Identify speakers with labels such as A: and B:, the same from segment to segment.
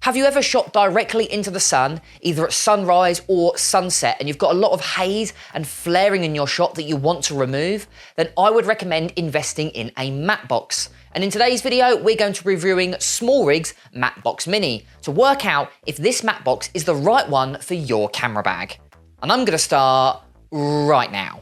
A: Have you ever shot directly into the sun, either at sunrise or sunset, and you've got a lot of haze and flaring in your shot that you want to remove? Then I would recommend investing in a matte box. And in today's video, we're going to be reviewing SmallRig's Mattebox Mini to work out if this matte box is the right one for your camera bag. And I'm gonna start right now.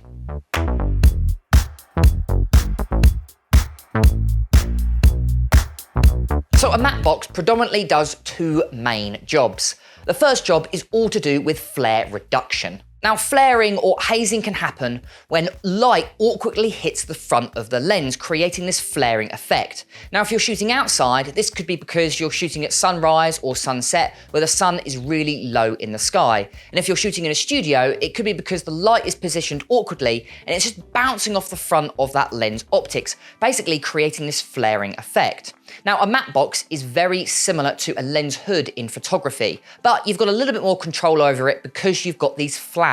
A: So a matte box predominantly does two main jobs. The first job is all to do with flare reduction. Now, flaring or hazing can happen when light awkwardly hits the front of the lens, creating this flaring effect. Now, if you're shooting outside, this could be because you're shooting at sunrise or sunset, where the sun is really low in the sky. And if you're shooting in a studio, it could be because the light is positioned awkwardly and it's just bouncing off the front of that lens optics, basically creating this flaring effect. Now, a matte box is very similar to a lens hood in photography, but you've got a little bit more control over it because you've got these flags.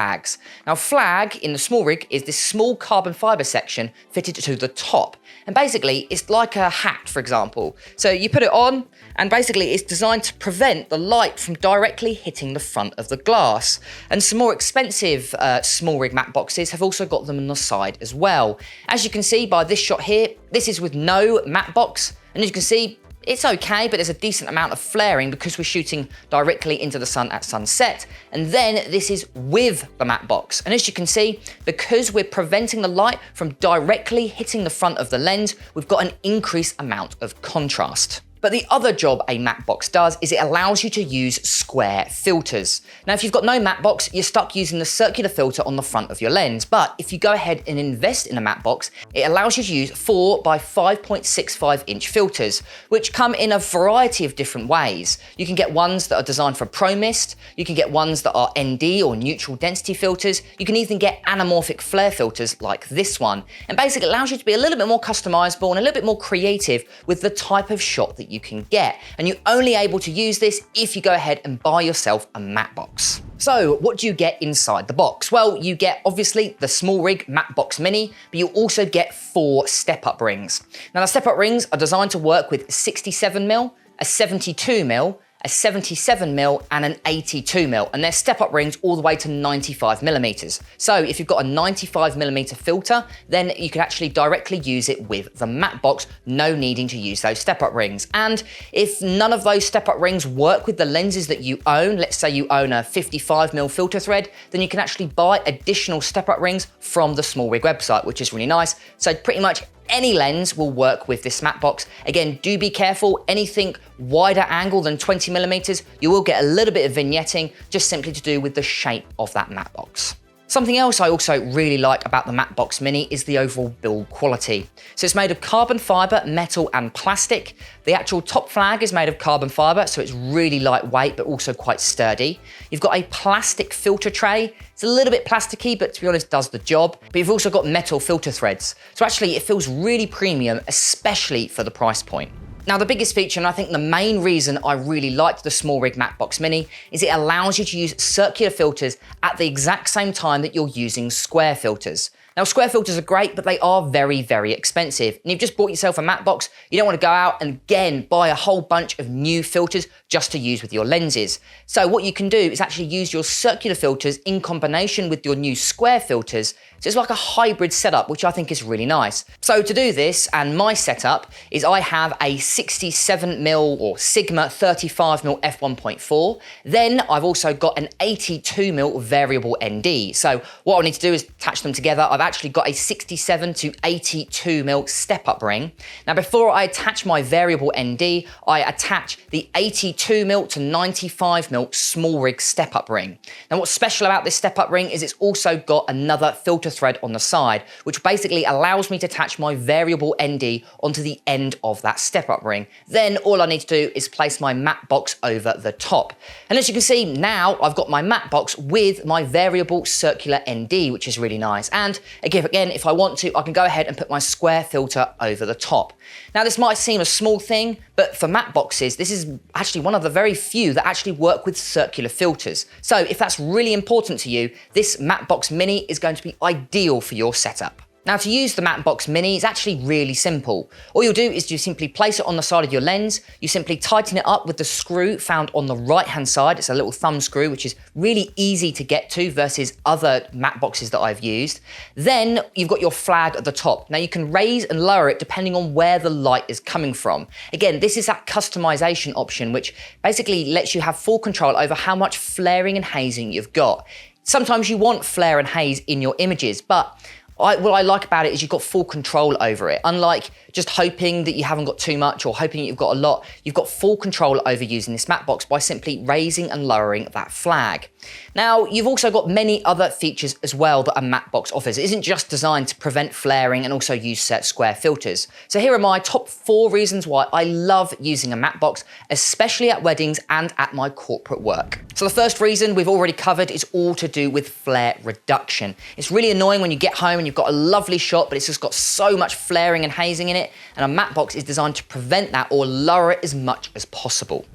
A: Now, flag in the SmallRig is this small carbon fiber section fitted to the top. And basically, it's like a hat, for example. So you put it on, and basically it's designed to prevent the light from directly hitting the front of the glass. And some more expensive SmallRig matte boxes have also got them on the side as well. As you can see by this shot here, this is with no matte box. And as you can see, it's okay, but there's a decent amount of flaring because we're shooting directly into the sun at sunset. And then this is with the matte box. And as you can see, because we're preventing the light from directly hitting the front of the lens, we've got an increased amount of contrast. But the other job a matte box does is it allows you to use square filters. Now, if you've got no matte box, you're stuck using the circular filter on the front of your lens. But if you go ahead and invest in a matte box, it allows you to use 4 by 5.65 inch filters, which come in a variety of different ways. You can get ones that are designed for pro mist. You can get ones that are ND or neutral density filters. You can even get anamorphic flare filters like this one. And basically it allows you to be a little bit more customizable and a little bit more creative with the type of shot that you can get. And you're only able to use this if you go ahead and buy yourself a matte box. So what do you get inside the box? Well, you get obviously the SmallRig Mattebox Mini, but you also get 4 step-up rings. Now the step-up rings are designed to work with 67mm, a 72mm, a 77mm and an 82mm, and they're step-up rings all the way to 95mm. So if you've got a 95mm filter, then you can actually directly use it with the matte box, no needing to use those step-up rings. And if none of those step-up rings work with the lenses that you own, let's say you own a 55mm filter thread, then you can actually buy additional step-up rings from the SmallRig website, which is really nice. So pretty much any lens will work with this matte box. Again, do be careful. Anything wider angle than 20mm, you will get a little bit of vignetting, just simply to do with the shape of that matte box. Something else I also really like about the Mattebox Mini is the overall build quality. So it's made of carbon fiber, metal and plastic. The actual top flag is made of carbon fiber, so it's really lightweight but also quite sturdy. You've got a plastic filter tray. It's a little bit plasticky, but to be honest, does the job. But you've also got metal filter threads. So actually it feels really premium, especially for the price point. Now, the biggest feature, and I think the main reason I really liked the SmallRig Mattebox Mini, is it allows you to use circular filters at the exact same time that you're using square filters. Now, square filters are great, but they are very, very expensive. And you've just bought yourself a matte box, you don't want to go out and again buy a whole bunch of new filters just to use with your lenses. So what you can do is actually use your circular filters in combination with your new square filters. So it's like a hybrid setup, which I think is really nice. So to do this, and my setup is I have a 67mm or Sigma 35mm f1.4. Then I've also got an 82mm variable ND. So what I need to do is attach them together. I've actually got a 67 to 82mm step-up ring. Now, before I attach my variable ND, I attach the 82mm to 95mm SmallRig step-up ring. Now, what's special about this step-up ring is it's also got another filter thread on the side, which basically allows me to attach my variable ND onto the end of that step-up ring. Then all I need to do is place my matte box over the top. And as you can see, now I've got my matte box with my variable circular ND, which is really nice. And again, if I want to, I can go ahead and put my square filter over the top. Now, this might seem a small thing, but for matte boxes, this is actually one of the very few that actually work with circular filters. So if that's really important to you, this Mattebox Mini is going to be ideal for your setup. Now, to use the Mattebox Mini, it's actually really simple. All you'll do is you simply place it on the side of your lens, you simply tighten it up with the screw found on the right-hand side. It's a little thumb screw, which is really easy to get to versus other matte boxes that I've used. Then you've got your flag at the top. Now, you can raise and lower it depending on where the light is coming from. Again, this is that customization option, which basically lets you have full control over how much flaring and hazing you've got. Sometimes you want flare and haze in your images, but what I like about it is you've got full control over it. Unlike just hoping that you haven't got too much or hoping you've got a lot, you've got full control over using this matte box by simply raising and lowering that flag. Now, you've also got many other features as well that a matte box offers. It isn't just designed to prevent flaring and also use set square filters. So here are my top 4 reasons why I love using a matte box, especially at weddings and at my corporate work. So the first reason we've already covered is all to do with flare reduction. It's really annoying when you get home and you've got a lovely shot, but it's just got so much flaring and hazing in it, and a matte box is designed to prevent that or lower it as much as possible.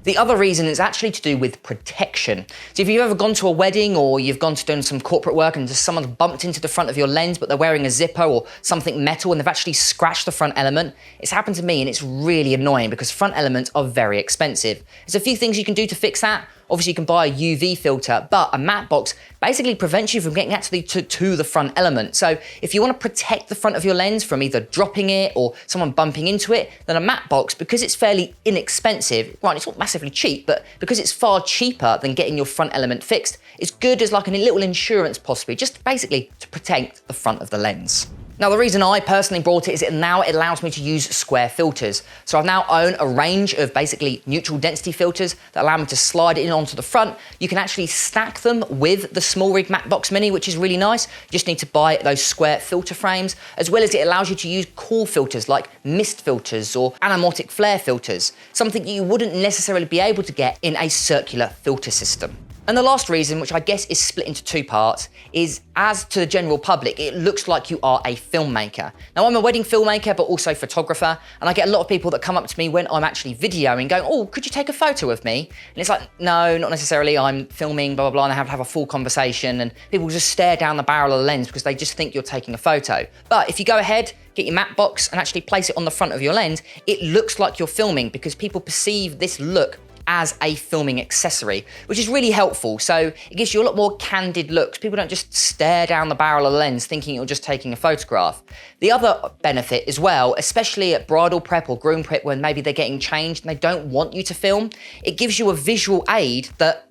A: The other reason is actually to do with protection. So if you've ever gone to a wedding or you've gone to doing some corporate work and just someone's bumped into the front of your lens, but they're wearing a zipper or something metal and they've actually scratched the front element, it's happened to me and it's really annoying because front elements are very expensive. There's a few things you can do to fix that. Obviously, you can buy a UV filter, but a matte box basically prevents you from getting actually to the front element. So if you want to protect the front of your lens from either dropping it or someone bumping into it, then a matte box, because it's fairly inexpensive, right, it's not massively cheap, but because it's far cheaper than getting your front element fixed, it's good as like a little insurance possibly, just basically to protect the front of the lens. Now, the reason I personally brought it is it allows me to use square filters. So I now own a range of basically neutral density filters that allow me to slide it in onto the front. You can actually stack them with the SmallRig Mattebox Mini, which is really nice. You just need to buy those square filter frames, as well as it allows you to use cool filters like mist filters or anamorphic flare filters, something you wouldn't necessarily be able to get in a circular filter system. And the last reason, which I guess is split into 2 parts, is as to the general public, it looks like you are a filmmaker. Now, I'm a wedding filmmaker, but also photographer, and I get a lot of people that come up to me when I'm actually videoing going, oh, could you take a photo of me? And it's like, no, not necessarily, I'm filming, blah, blah, blah, and I have to have a full conversation, and people just stare down the barrel of the lens because they just think you're taking a photo. But if you go ahead, get your matte box and actually place it on the front of your lens, it looks like you're filming because people perceive this look as a filming accessory, which is really helpful. So it gives you a lot more candid looks. People don't just stare down the barrel of the lens thinking you're just taking a photograph. The other benefit as well, especially at bridal prep or groom prep when maybe they're getting changed and they don't want you to film, it gives you a visual aid that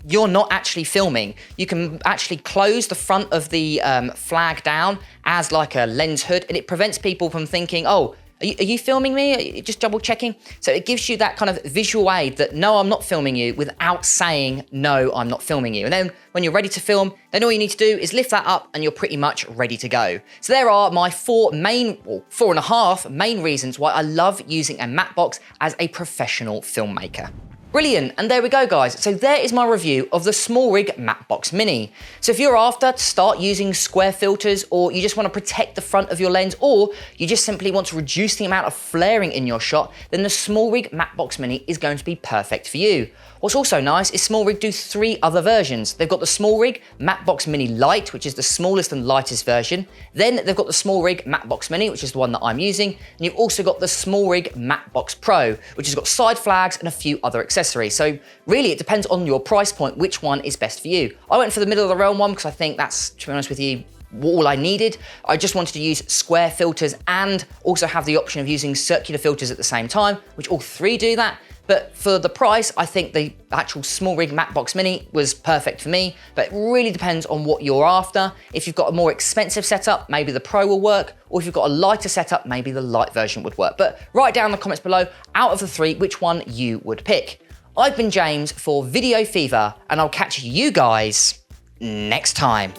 A: you're not actually filming. You can actually close the front of the flag down as like a lens hood, and it prevents people from thinking, oh, are you filming me? Are you just double checking? So it gives you that kind of visual aid that, no, I'm not filming you, without saying, no, I'm not filming you. And then when you're ready to film, then all you need to do is lift that up and you're pretty much ready to go. So there are my 4.5 main reasons why I love using a matte box as a professional filmmaker. Brilliant, and there we go, guys. So there is my review of the SmallRig Mattebox Mini. So if you're after to start using square filters, or you just want to protect the front of your lens, or you just simply want to reduce the amount of flaring in your shot, then the SmallRig Mattebox Mini is going to be perfect for you. What's also nice is SmallRig do 3 other versions. They've got the SmallRig Mattebox Mini Lite, which is the smallest and lightest version. Then they've got the SmallRig Mattebox Mini, which is the one that I'm using. And you've also got the SmallRig Mattebox Pro, which has got side flags and a few other accessories. So really, it depends on your price point, which one is best for you. I went for the middle of the realm one because I think that's, to be honest with you, all I needed. I just wanted to use square filters and also have the option of using circular filters at the same time, which all 3 do that. But for the price, I think the actual SmallRig Mattebox Mini was perfect for me, but it really depends on what you're after. If you've got a more expensive setup, maybe the Pro will work, or if you've got a lighter setup, maybe the light version would work. But write down in the comments below, out of the 3, which one you would pick. I've been James for Video Fever, and I'll catch you guys next time.